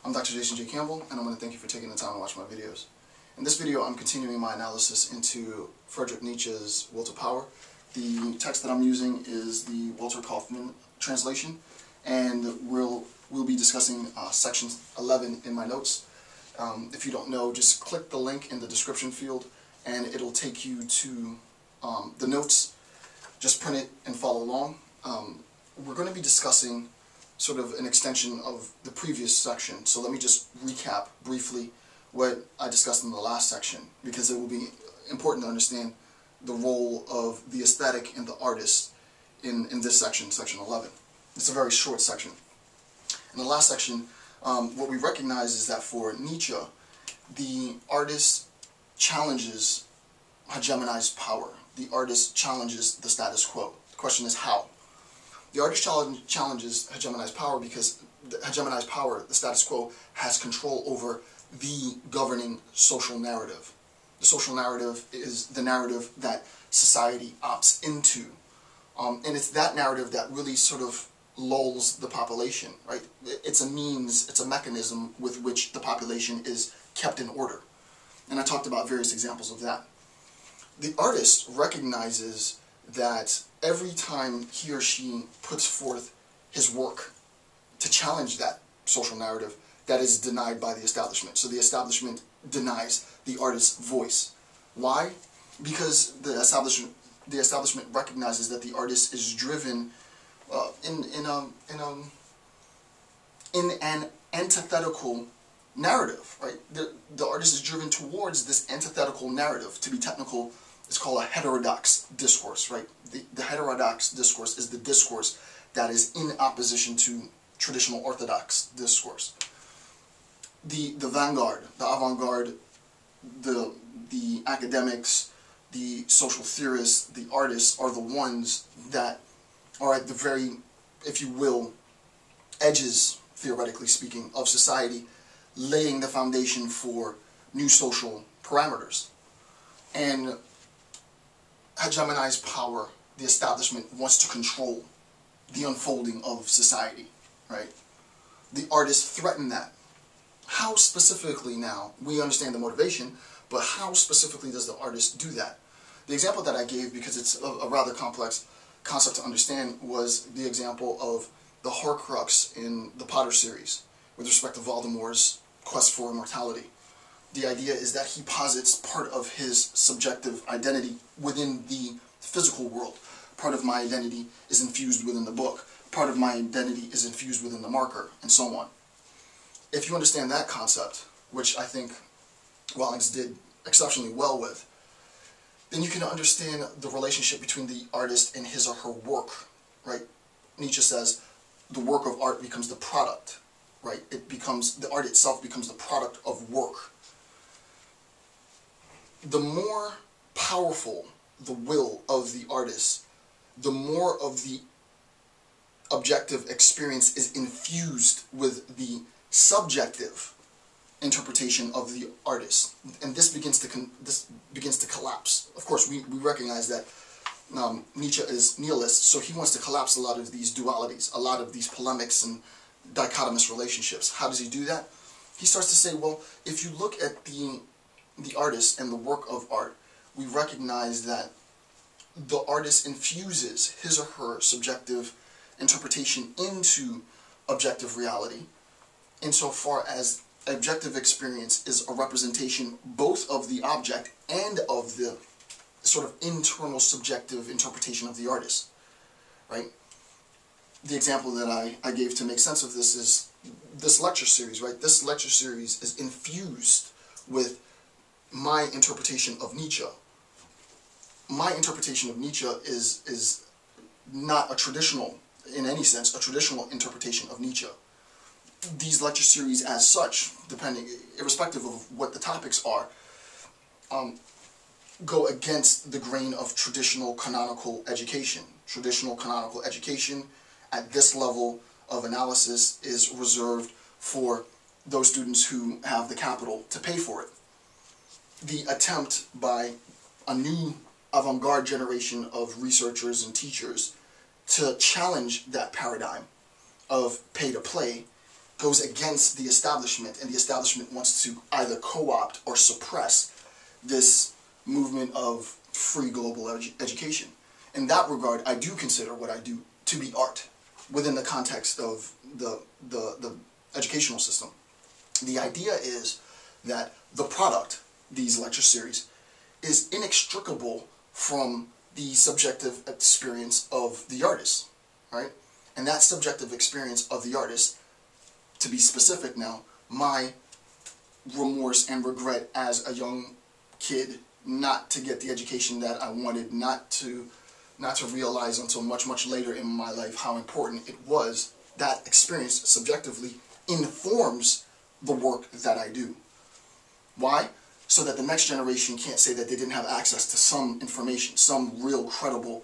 I'm Dr. Jason J. Campbell, and I want to thank you for taking the time to watch my videos. In this video, I'm continuing my analysis into Friedrich Nietzsche's Will to Power. The text that I'm using is the Walter Kaufmann translation, and we'll be discussing section 11 in my notes. If you don't know, just click the link in the description field, and it'll take you to the notes. Just print it and follow along. We're going to be discussing sort of an extension of the previous section, so let me just recap briefly what I discussed in the last section, because it will be important to understand the role of the aesthetic and the artist in this section, section 11. It's a very short section. In the last section, what we recognize is that for Nietzsche, the artist challenges hegemonized power. The artist challenges the status quo. The question is how? The artist challenges hegemonized power because the hegemonized power, the status quo, has control over the governing social narrative. The social narrative is the narrative that society opts into. And it's that narrative that really sort of lulls the population, right? It's a means, it's a mechanism with which the population is kept in order. And I talked about various examples of that. The artist recognizes that every time he or she puts forth his work to challenge that social narrative, that is denied by the establishment. So the establishment denies the artist's voice. Why? Because the establishment recognizes that the artist is driven in an antithetical narrative, right? The artist is driven towards this antithetical narrative. To be technical, it's called a heterodox discourse, right? The heterodox discourse is the discourse that is in opposition to traditional orthodox discourse. The vanguard, the avant-garde, the academics, the social theorists, the artists are the ones that are at the very, if you will, edges, theoretically speaking, of society, laying the foundation for new social parameters. And hegemonized power, the establishment wants to control the unfolding of society, right? The artists threaten that. How specifically now, we understand the motivation, but how specifically does the artist do that? The example that I gave, because it's a rather complex concept to understand, was the example of the Horcrux in the Potter series with respect to Voldemort's quest for immortality. The idea is that he posits part of his subjective identity within the physical world. Part of my identity is infused within the book. Part of my identity is infused within the marker, and so on. If you understand that concept, which I think Wallings did exceptionally well with, then you can understand the relationship between the artist and his or her work, right? Nietzsche says the work of art becomes the product, right? The art itself becomes the product of work. The more powerful the will of the artist, the more of the objective experience is infused with the subjective interpretation of the artist, and this begins to collapse. Of course, we recognize that Nietzsche is nihilist, so he wants to collapse a lot of these dualities, a lot of these polemics and dichotomous relationships. How does he do that? He starts to say, well, if you look at the artist and the work of art, we recognize that the artist infuses his or her subjective interpretation into objective reality, insofar as objective experience is a representation both of the object and of the sort of internal subjective interpretation of the artist, right? The example that I gave to make sense of this is this lecture series, right? This lecture series is infused with my interpretation of Nietzsche. My interpretation of Nietzsche is not a traditional, in any sense, a traditional interpretation of Nietzsche. These lecture series as such, irrespective of what the topics are, go against the grain of traditional canonical education. Traditional canonical education at this level of analysis is reserved for those students who have the capital to pay for it. The attempt by a new avant-garde generation of researchers and teachers to challenge that paradigm of pay to play goes against the establishment, and the establishment wants to either co-opt or suppress this movement of free global education. In that regard, I do consider what I do to be art within the context of the educational system. The idea is that the product, these lecture series, is inextricable from the subjective experience of the artist, right? And that subjective experience of the artist, to be specific now, my remorse and regret as a young kid not to get the education that I wanted, not to realize until much, much later in my life how important it was, that experience subjectively informs the work that I do. Why? So that the next generation can't say that they didn't have access to some information, some real credible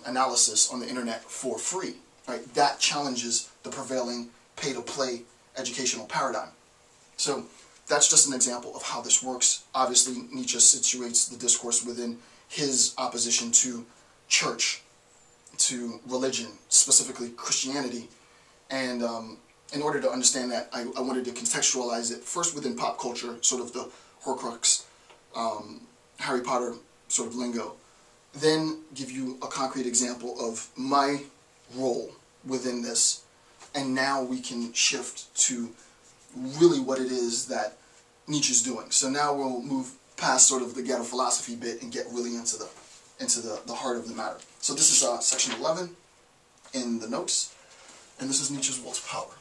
analysis on the internet for free. Right? That challenges the prevailing pay-to-play educational paradigm. So that's just an example of how this works. Obviously, Nietzsche situates the discourse within his opposition to church, to religion, specifically Christianity. And in order to understand that, I wanted to contextualize it first within pop culture, sort of the Horcrux, Harry Potter sort of lingo. Then give you a concrete example of my role within this. And now we can shift to really what it is that Nietzsche's doing. So now we'll move past sort of the ghetto philosophy bit and get really into the heart of the matter. So this is section 11 in the notes, and this is Nietzsche's Will to Power.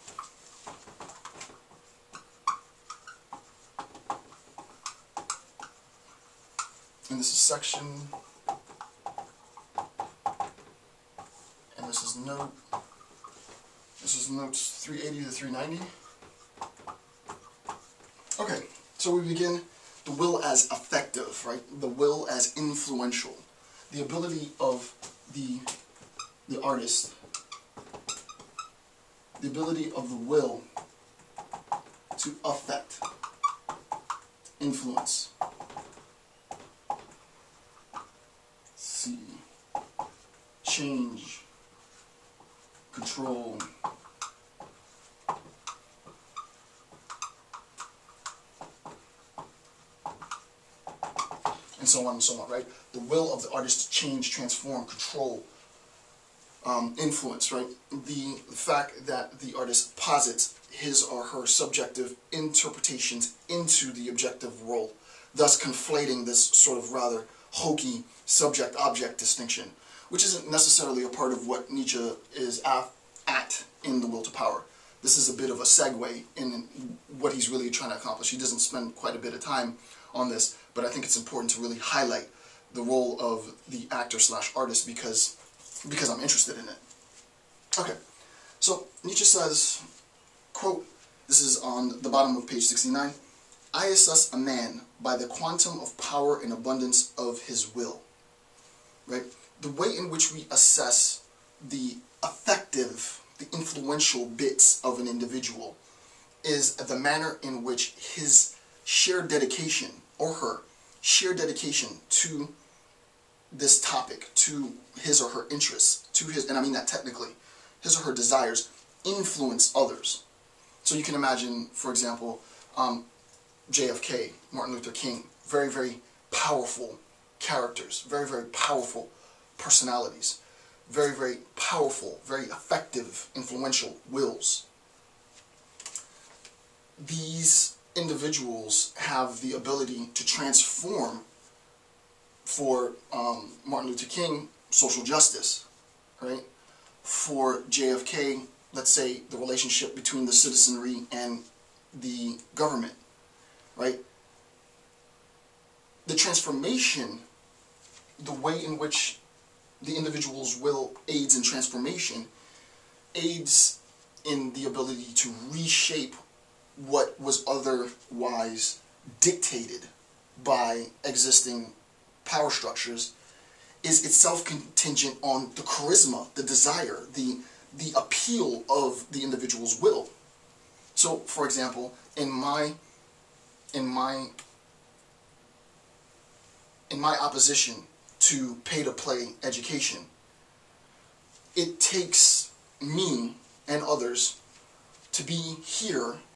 And this is section, and this is notes 380 to 390. Okay, so we begin the will as effective, right? The will as influential. The ability of the artist, the ability of the will to affect, influence. See, change, control, and so on and so on, right? The will of the artist to change, transform, control, influence, right? The fact that the artist posits his or her subjective interpretations into the objective world, thus conflating this sort of rather hokey subject-object distinction, which isn't necessarily a part of what Nietzsche is at in The Will to Power. This is a bit of a segue in what he's really trying to accomplish. He doesn't spend quite a bit of time on this, but I think it's important to really highlight the role of the actor/artist because I'm interested in it. Okay, so Nietzsche says, quote, this is on the bottom of page 69, "I assess a man by the quantum of power and abundance of his will." Right? The way in which we assess the effective, the influential bits of an individual is the manner in which his sheer dedication, or her sheer dedication to this topic, to his or her interests, to his, and I mean that technically, his or her desires, influence others. So you can imagine, for example, JFK, Martin Luther King, very, very powerful characters, very, very powerful personalities, very, very powerful, very effective, influential wills. These individuals have the ability to transform, for Martin Luther King, social justice, right? For JFK, let's say the relationship between the citizenry and the government, right? The transformation, the way in which the individual's will aids in transformation, aids in the ability to reshape what was otherwise dictated by existing power structures, is itself contingent on the charisma, the desire, the appeal of the individual's will. So, for example, in my opposition to pay-to-play education, it takes me and others to be here